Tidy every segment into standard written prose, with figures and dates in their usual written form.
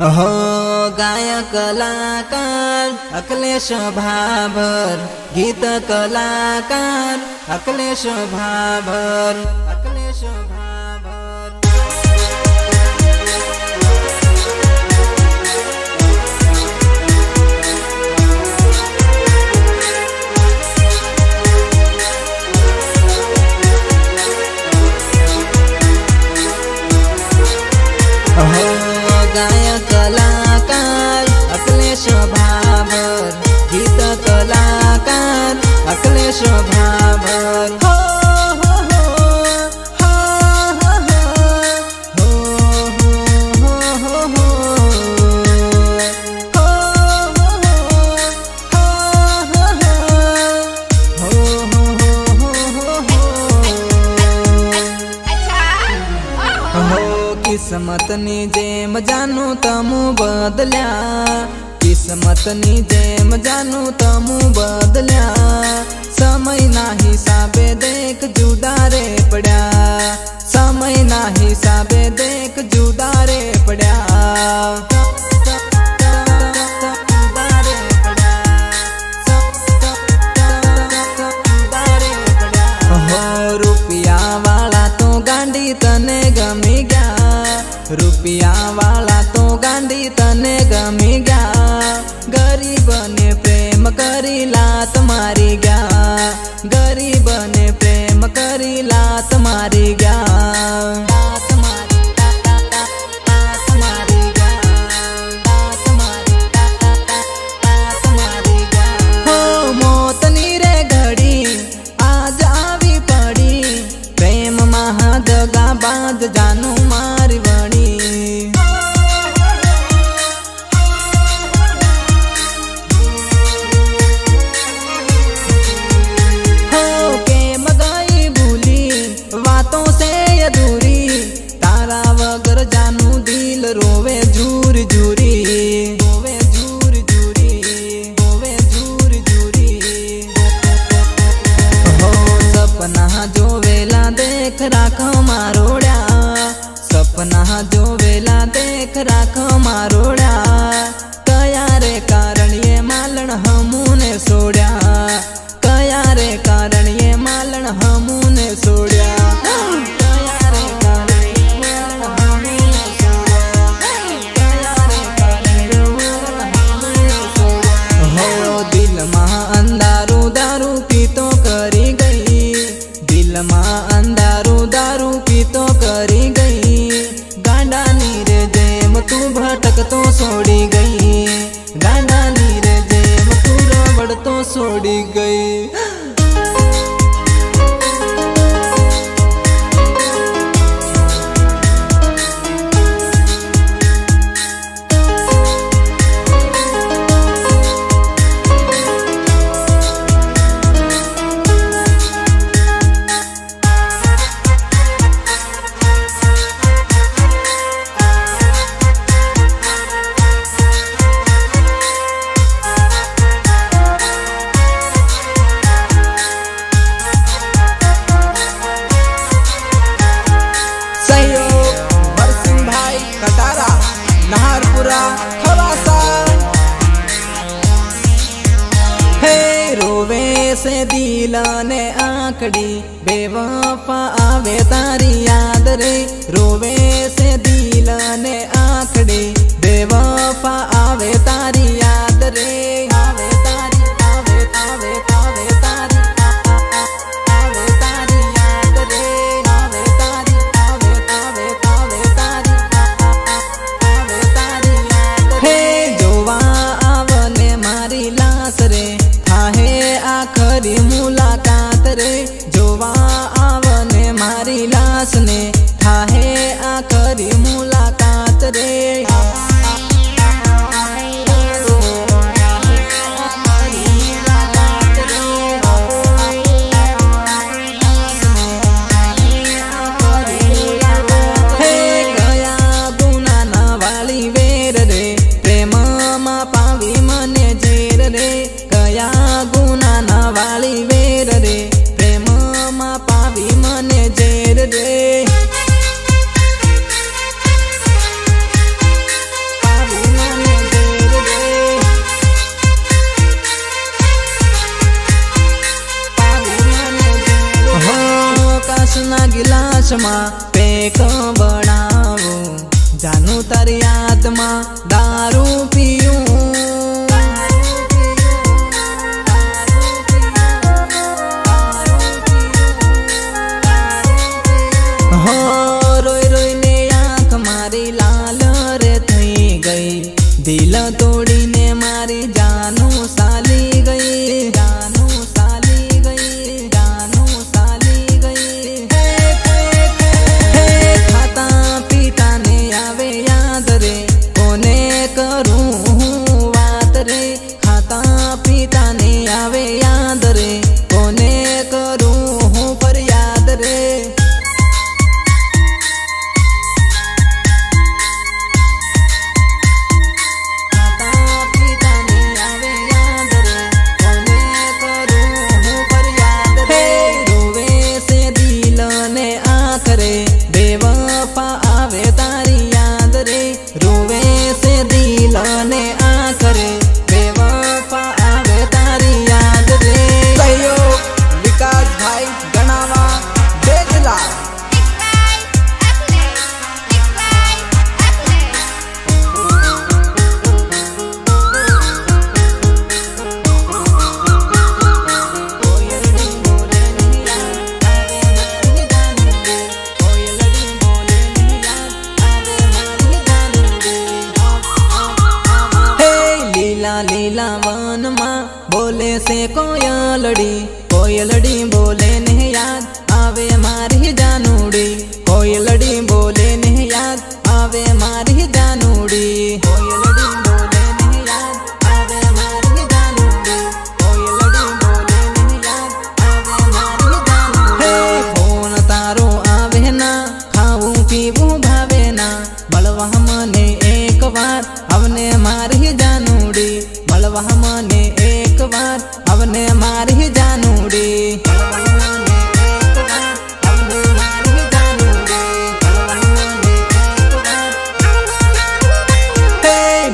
हो गायक कलाकार अखिलेश भाभर, गीत कलाकार अखिलेश भाभर, अखिलेश भाभर। हो गायक कलाकार अखिलेश भाभर, गीत कलाकार अखिलेश भाभर। हो हो हो हो हो हो हो किस्मतनी जेम जानू तमु बदल्या, किस्मतनी जेम जानू तमु बदल्या। समय ना हिसाबे देख जुदा रे पड्या, समय ना हिसाबे देख जुदा रे पड्या। हो रुपया वाला तो गांडी तने गमी गया, रुपया वाला तो गांडी तने गमी गया। गरीब ने प्रेम करी लात मारी गया, गरीब ने प्रेम करी लात मारी गया। हो मोतनी रे घड़ी आज आवी पड़ी, प्रेम महादगा बाज जानू मारी वणी। हो के मगाई भूली बातों से अधूरी, तारा वगर जानू दिल रोवे झूर झूरी, रोवे झूर झूरी, रोवे झूर झूरी। हो सपना जो वेला देख राख मारोड्या, सपना जो वेला देख राख मारोड्या। कया रे कारण ये मालन हमूने सोड्या, कया रे कारण ये मालन हमूने सोड्या। कया रे कारण ये मालन हमूने सोड्या, कया रे कारण ये मालन हमूने सोड्या। हो दिल में अंधारू दारू पीतो करी गई, दिल में अंधारू दारू पीतो करी गई। गांडा नीरे जेम तू भटक तो सोड़ी गई, गांडा नीरे जेम तू रबड़ तो सोड़ी गई। नहारपुरा खवासा हे रोवे से दिल ने आंकड़ी, बेवफा आवे तारी याद रे। रोवे से दिल ने आंकड़ी, बेवफा आवे तारी याद रे। आवे तारी आवे आवे आवे तारी आवे तारी याद रे। आवे तारी आवे आवे आवे तारी आवे तारी याद रे। जोवा आवने मारी लाश रे, थाहे आखरी मुलाकात रे। जोवा आवने मारी लाश ने, थाहे आखरी मुलाकात रे। कया गुना ना वाली वेर रे, प्रेम मा पावी मने जेर કાચના ગિલાસમાં પેક બનાવું, જાનું તારી યાદમાં દારૂ પીયું. હો રોઈ રોઈને આંખ મારી લાલ રે થઈ ગઈ, દિલ તોડીને મારી જાનું સાલી ગઈ, જાનું સાલી ગઈ, જાનું સાલી ગઈ. હે ખાતા પીતાને આવે યાદ રે, કોને કરું હું વાત રે. ખાતા પીતાને આવે યાદ રે, કોને કરું હું ફરિયાદ રે. લીલા વનમાં બોલે છે કોયલડી, કોયલડી બોલે ને યાદ આવે મારી જાનુડી, કોયલડી બોલે ને યાદ આવે મારી જાનુડી, કોયલડી બોલે ને યાદ આવે મારી જાનુડી, કોયલડી બોલે ને યાદ આવે મારી જાનુડી. હે ફોન તારો આવે ના, ખાવું પીવું ભાવે ના, મળવા મને એક વાર આવને મારી જાનુડી, મળવા મને એક વાર આવને મારી જાનુડી.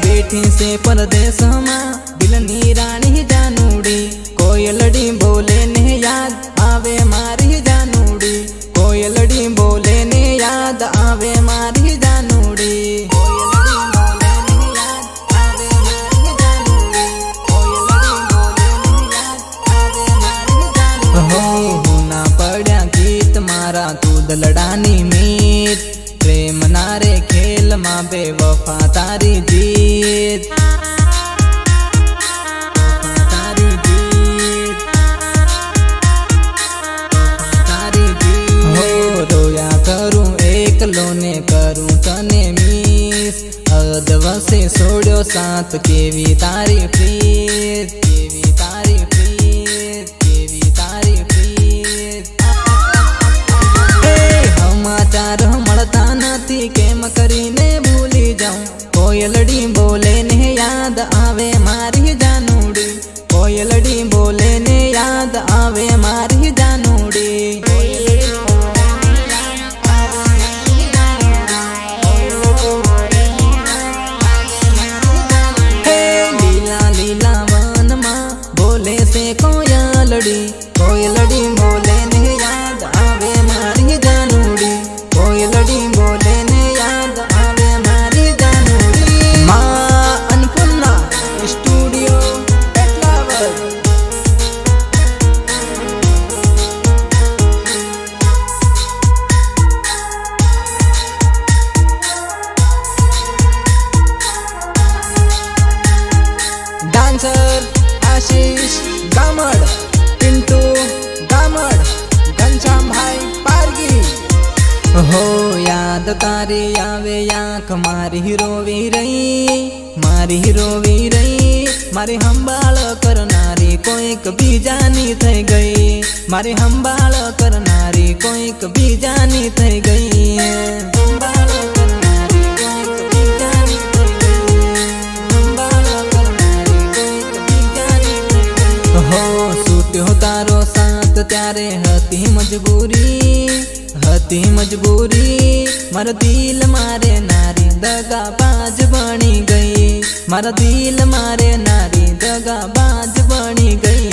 બેઠી છે પરદેશમાં દિલની રાણી જાનુડી, કોયલડી બોલે ને યાદ આવે મારી જાનુડી, કોયલડી બોલે ને યાદ આવે મારી જાનુડી. દલડાની મીત પ્રેમ નારે ખેલમાં બે વફા તારી જીત, વફા તારી જીત, વફા તારી જીત. હો રોયા કરું એકલો ને કરું તને મિસ, અદવસે છોડ્યો સાથ કેવી તારી પ્રીત, કેવી તારી પ્રીત, કેવી તારી પ્રીત. સમાચાર મળતા નથી કેમ કરીને ભૂલી જાઉં, કોયલડી બોલે ને યાદ આવે મારી જાનુડી, કોયલડી બોલે ને યાદ આવે મારી જાનુડી. હે લીલા લીલા વનમાં બોલે છે કોયલડી, કોયલડી બોલે ને યાદ આવે મારી જાનુડી, કોયલડી બોલે ને યાદ આવે મારી જાનુડી. માં અન્નપૂર્ણા સ્ટુડિયો પેટલાવર. ડાન્સર આશીષ ગામડ, પિન્ટુ ગામડ, ઘનશ્યામભાઈ પારગી. હો યાદ તારી આવે આંખ મારી રોવી રહી, મારી રોવી રહી, મારી સંભાળ કરનારી કોઈક બીજાની થઈ ગઈ, મારી સંભાળ કરનારી કોઈક બીજાની થઈ ગઈ, સંભાળ કરનારી કોઈક બીજાની થઈ ગઈ, સંભાળ કરનારી કોઈક બીજાની થઈ ગઈ. હો છૂટ્યો તારો સાથ ત્યારે હતી મજબૂરી, હતી મજબૂરી, મારા દિલ મારે નારી દગાબાજ બની ગઈ, મારા દિલ મારે નારી દગાબાજ બની ગઈ.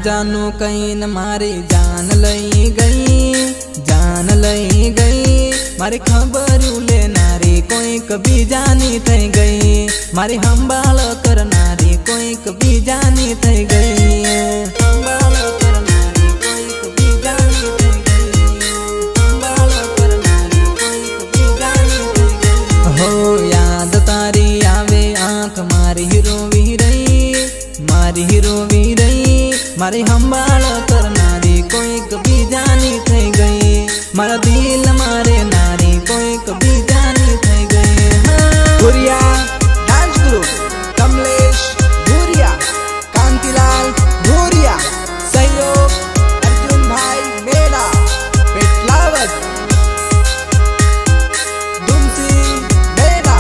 जानू कहीं मारी जान लई गई मारी खबर लेनारी कोई कभी जानी थई गई मारी हंबाळ करनारी कोई कभी जानी थई गई हंबाळ करनारी कोई कभी जानी थई गई हंबाळ करनारी कोई कभी जानी थई गई हो याद तारी आवे आंख मारी रोवी रही मारी हंबाळ करनारी कोई कभी जानी थई गई मारा दिल मारे नारी कोई कभी जानी थई गई भूरिया डांस ग्रुप कमलेश भूरिया कांतिलाल भूरिया सहयोग अर्जुन भाई मेला पेटलावत दुमसी मेला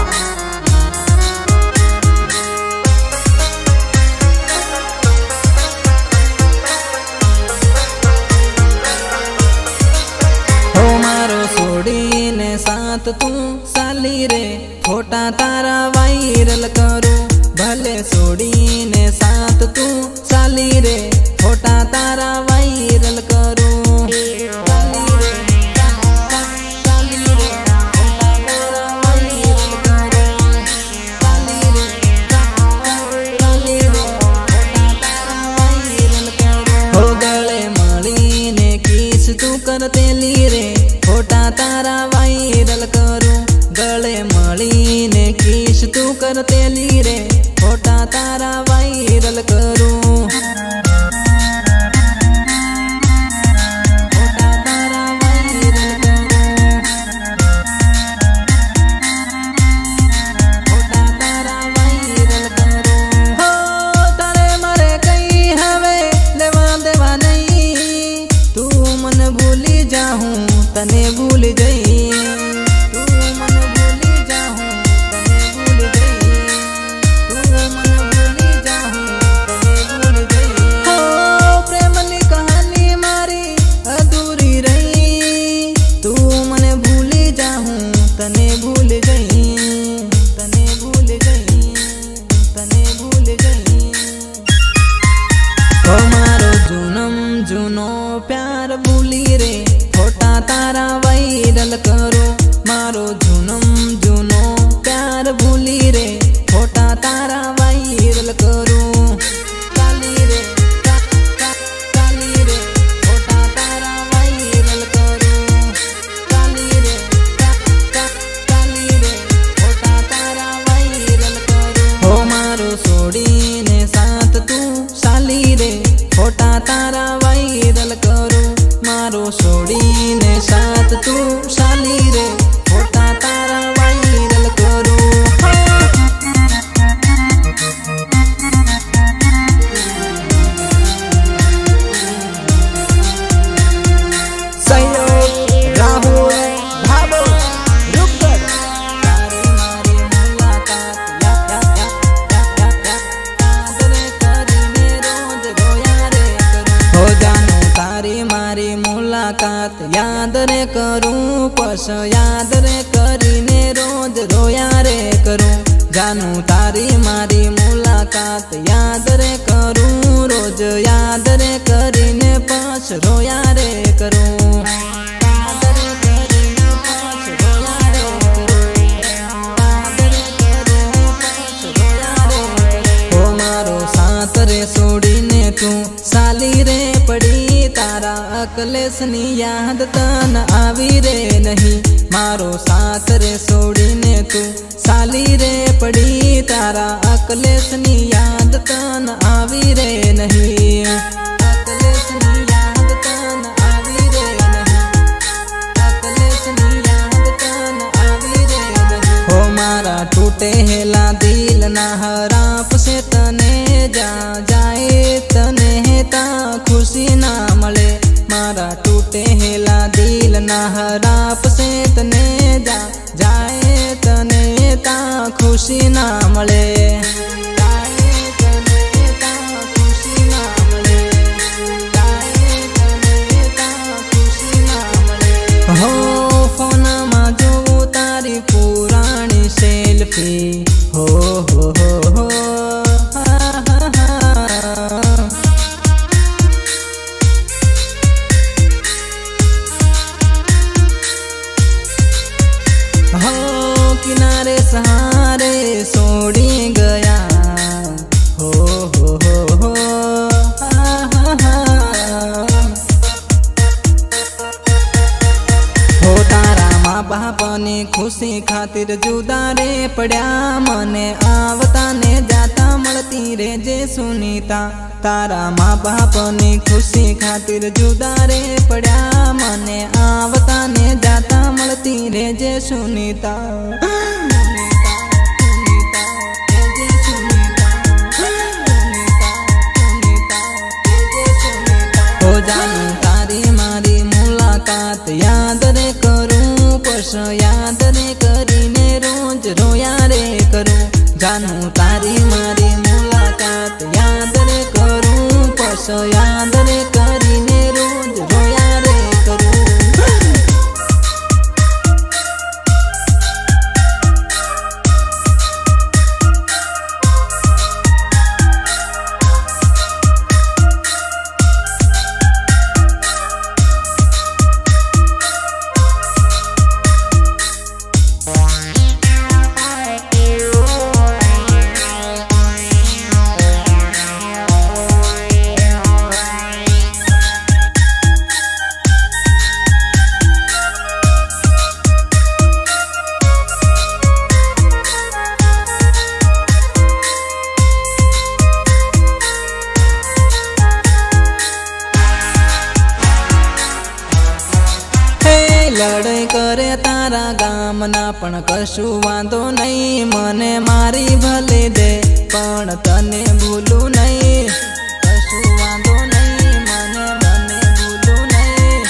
साथ तू साली रे फोटा तारा वायरल करो भले सोड़ी ने साथ तू साली रे फोटा तारा वायरल करो हो गले मળી ने किस तू करते ली रे फोटा तारा वायरल करो गले मળી ने किस तू करते ली रे फोटा तारा वायरल करो फोटा तारा वायरल करो फोटा तारा वायरल करो हो तारे मारे कई हवे लेवा देवा नहीं तू मन भूली जाहूं तने भूल गई तू मन भूली जाहूं तने भूल गई तू मन भूली जाहूं तने भूल गई हो प्रेमनी कहानी मारी अधूरी रही तू मन भूली जाहूं तने भूल गई तने भूल गई तने भूल गई ओ मारो जूनो प्यार भूली रे फोटा तारा वायरल करो मारो जूनो प्यार भूली रे फोटा तारा वायरल करो काली रे काली रे फोटा तारा वायरल करो काली रे काली रे फोटा तारा वायरल करो हो मारो सोड़ी ने साथ तू साली रे फोटा तारा वायरल करो मारो सोड़ी ने साथ तू साली रे फोटा तारा वायरल करो सहयोग राहुल भाबो रुपगढ़ तारी मारी मुलाकात याद रे करीने रोज रोया रे करूं हो जानू तारी मारी मुलाकात याद रे करूं पस याद रे करीने रोज रोया रे करूं जानू तारी मारी मुलाकात याद रे करूं रोज याद रे करीने पस रोया रे करूं याद रे करीने पस रोया रे करूं याद रे करीने पस रोया रे करूं हो मारो साथ रे सोड़ीने तू साली रे पड़ी तारा अकलेसनी याद तन आवी रे नहीं मारो साथ रे सोड़ीने तू साली रे पड़ी तारा अकलेसनी याद तन आवी रे नहीं अकलेसनी याद तन आवी रे नहीं अकलेसनी याद तन आवी रे नहीं हो मारा टूटे हेला दिल ना हराप से तने जाए तने ता खुशी ना मळे मारा टूटे हेला दिल ना हराप से तने जाए तने ता खुशी ना मळे जाए तने ता खुशी ना मळे जाए तने ता खुशी ना मळे हो फोन मा जो तारी पुराणी सेल्फी हो हो हो हो खातिर जुदा रे पड्या मने आवता ने जाता मळती रे जे सुनीता तारा माँ बाप नी खुशी खातिर जुदा रे पड्या मने आवता ने जाता मळती रे जे सुनीता हो जानू तारी मारी मुलाकात याद रे करूं पश याद रे करीने रोज रोया रे करूं जानू तारी मारी मुलाकात याद रे करूं पश याद रे करीने रोज रोया रे करूं लड़ाई करे तारा गामना पण कशु वांधो नहीं मने मारी भले दे पण तने भूलू नहीं कशु वांधो नहीं मने मने भूलू नहीं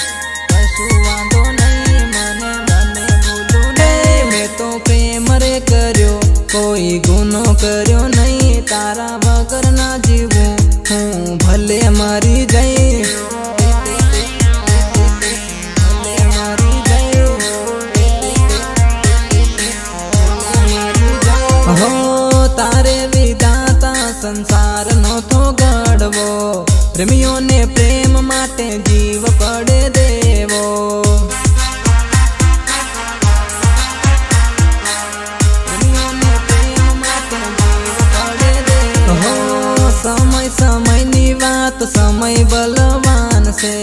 कशु वांधो नहीं मने मने भूलू नहीं मैं तो प्रेम रे कर्यो कोई गुनो कर्यो नहीं तारा वगर ना जीवू हूँ भले मरी जाई तारे विधाता संसार नो थो गड़वो प्रेमियों ने प्रेम माटे जीव पड़े देवो प्रेमियों ने प्रेम माटे जीव पड़े देवो हो समय समय नी बात समय बलवान से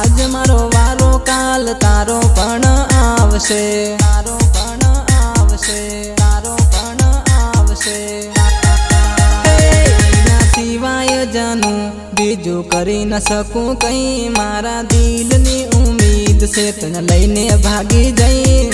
आज मारो वारो काल तारो पण आवशे तारो पण आवशे तारो पण आवशे सिवाय जानू बीजू करी न सकूं कहीं मारा दिल नी उम्मीद से तने लईने भागी जाई।